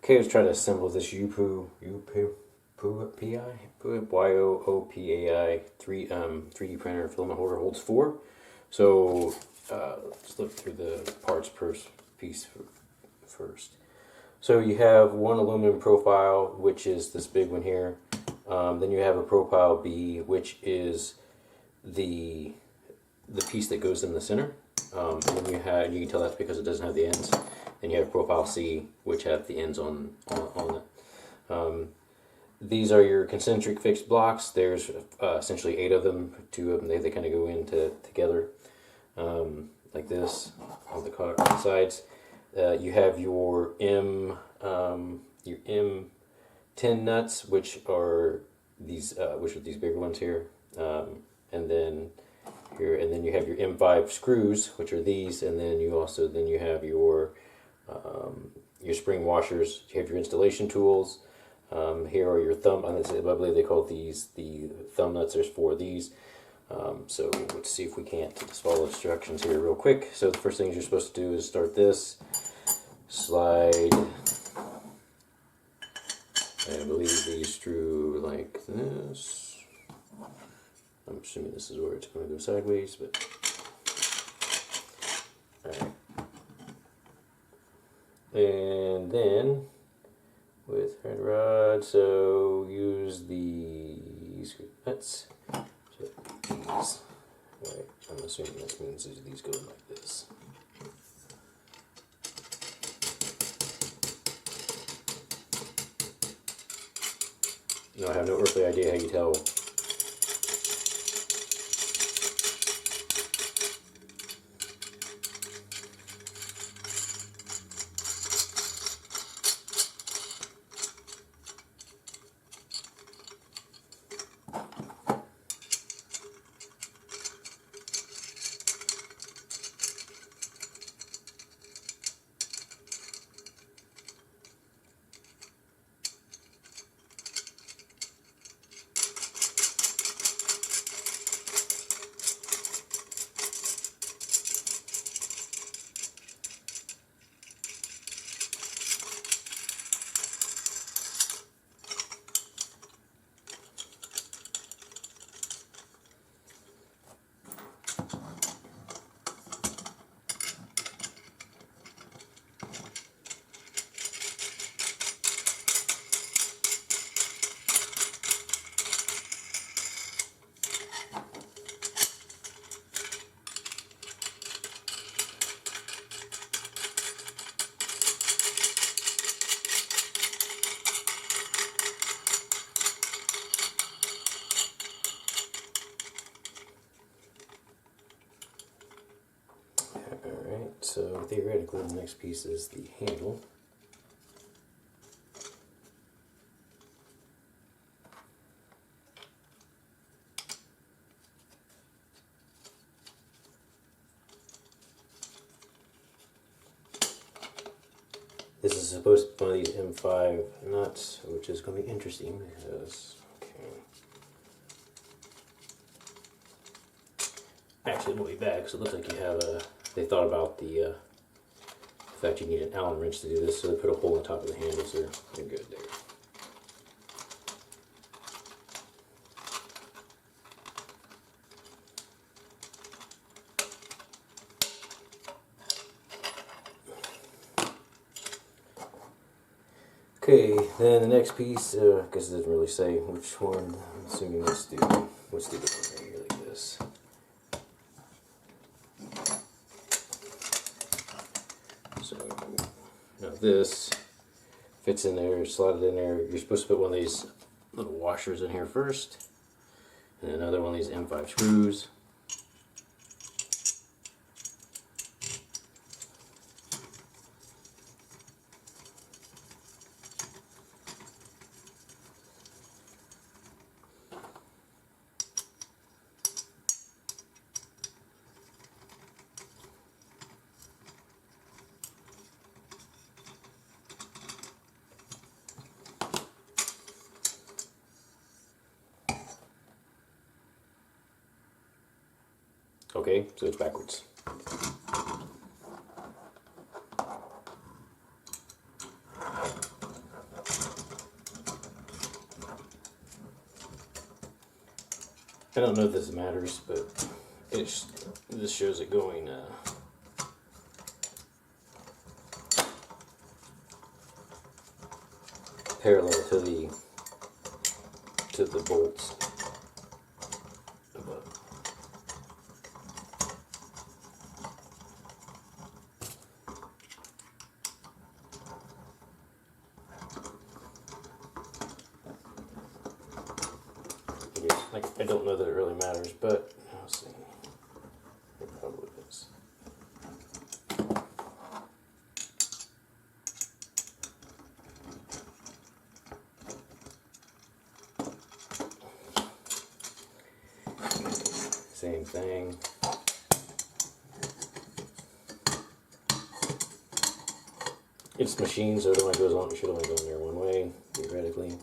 Okay, let's try to assemble this YOOPAI 3D printer filament holder. Holds 4. So let's look through the parts per piece first. So you have one aluminum profile, which is this big one here. Then you have a profile B, which is the piece that goes in the center. And then you can tell that's because it doesn't have the ends. Then you have profile C, which have the ends on it. These are your concentric fixed blocks. There's essentially 8 of them. 2 of them they kind of go into together like this on the sides. You have your M10 nuts, which are these bigger ones here, and then you have your M5 screws, which are these, and then you have your spring washers. You have your installation tools. Here are your thumb. I believe they call these the thumb nuts. There's 4 of these. So let's see if we can't just follow instructions here real quick. So the first thing you're supposed to do is start this. Slide, I believe these through like this. I'm assuming this is where it's going to go sideways, but alright. And then with thread rod, so use these nuts. So these, right? I'm assuming that means these go like this. No, I have no earthly idea how you tell. Alright, so theoretically the next piece is the handle. This is supposed to be one of these M5 nuts, which is going to be interesting because, actually it won't be bad because it looks like you have they thought about the fact you need an Allen wrench to do this, so they put a hole on top of the handle, so they're good there. Okay, then the next piece, I guess it doesn't really say which one. I'm assuming let's do the one right here like this. So now this fits in there, slide it in there. You're supposed to put one of these little washers in here first, and another one of these M5 screws. Okay, so it's backwards. I don't know if this matters, but this shows it going parallel to the bolts. Like, I don't know that it really matters, but I'll see. It probably is. Same thing. It's machine, so it only goes on. It should only go in there one way, theoretically.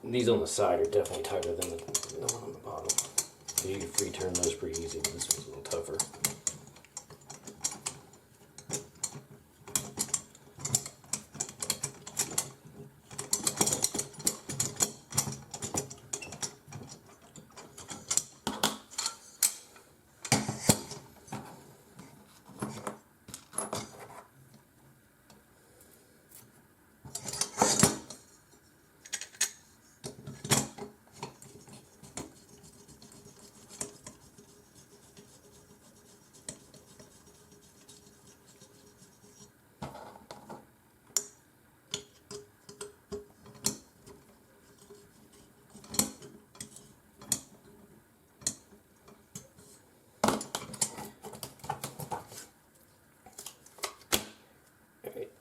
These on the side are definitely tighter than the one on the bottom. So you can free turn those pretty easy, but this one's a little tougher.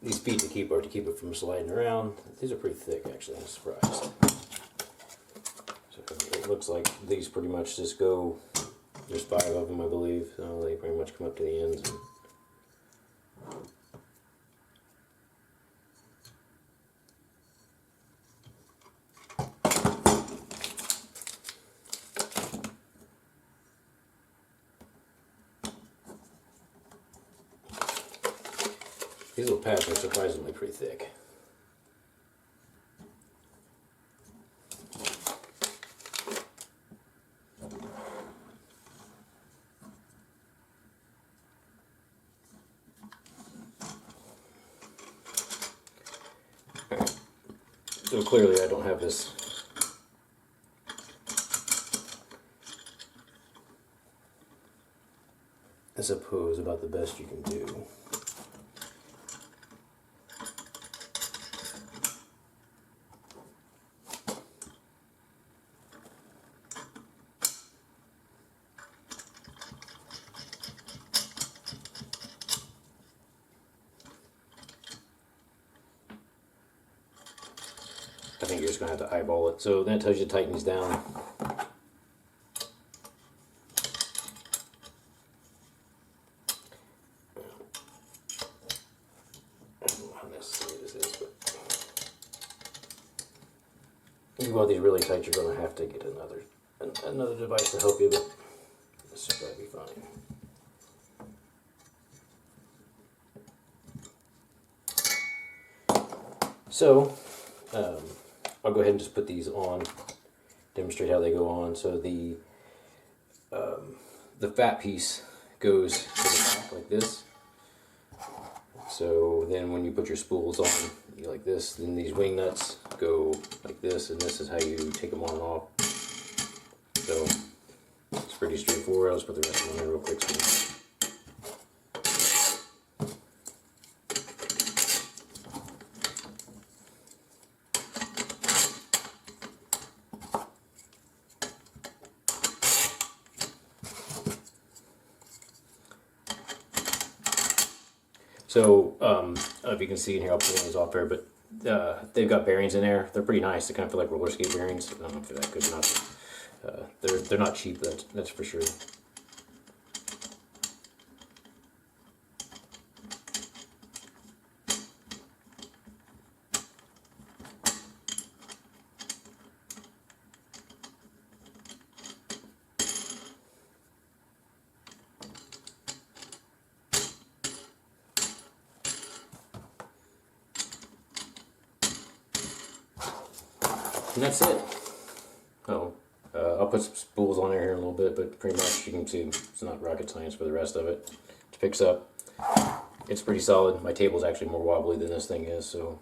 These feet to keep it from sliding around. These are pretty thick, actually. I'm surprised. So it looks like these pretty much just go. There's 5 of them, I believe. So they pretty much come up to the ends. These little pads are surprisingly pretty thick. So clearly I don't have this. I suppose about the best you can do. I think you're just going to have to eyeball it. So that tells you to tighten these down. I don't know how necessary this is, but if you want these really tight, you're going to have to get another device to help you, but this should probably be fine. So, I'll go ahead and just put these on, demonstrate how they go on. So the fat piece goes to the back like this. So then when you put your spools on, you like this. Then these wing nuts go like this, and this is how you take them on and off. So it's pretty straightforward. I'll just put the rest of them in real quick. So, I don't know if you can see in here, I'll pull these off there, but they've got bearings in there. They're pretty nice. They kind of feel like roller skate bearings. I don't know if they're that good or not. They're not cheap, that's for sure. And that's it. Oh, I'll put some spools on there here in a little bit, but pretty much you can see it's not rocket science for the rest of it. It picks up. It's pretty solid. My table's actually more wobbly than this thing is, so